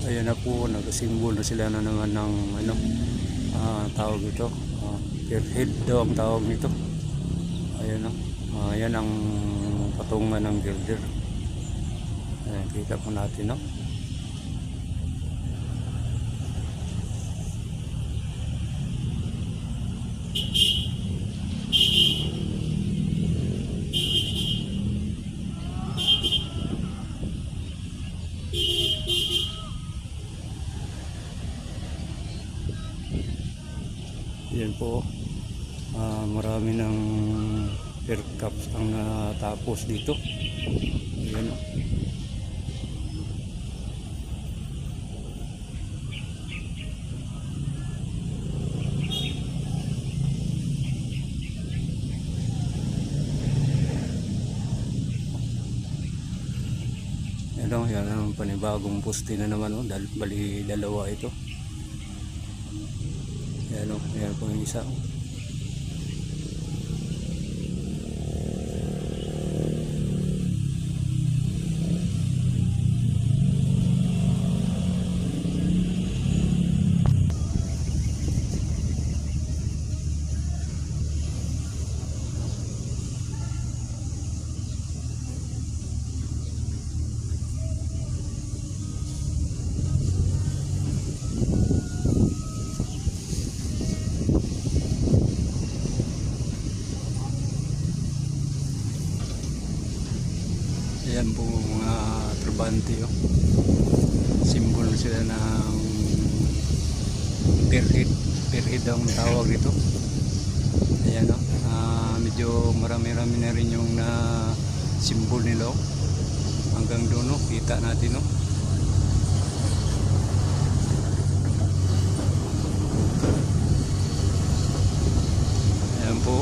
Ayan na po, nagsimbol na sila na naman ng ano, tawag ito, spearhead daw ang tawag nito. Ayan o, ayan ang patungan ng girder. Ayan, kita po natin, no? Yan po, marami ng air caps ang natapos dito. Ayan o. Yan ang panibagong poste na naman o. Bali dalawa ito. Yan o, yan po yung isa. Ayan po mga trabante oh. Simbol sila ng spearhead ang tawag ito. Ayan o, medyo marami-rami na rin yung simbol nila oh. Hanggang doon oh, kita natin oh. Ayan po.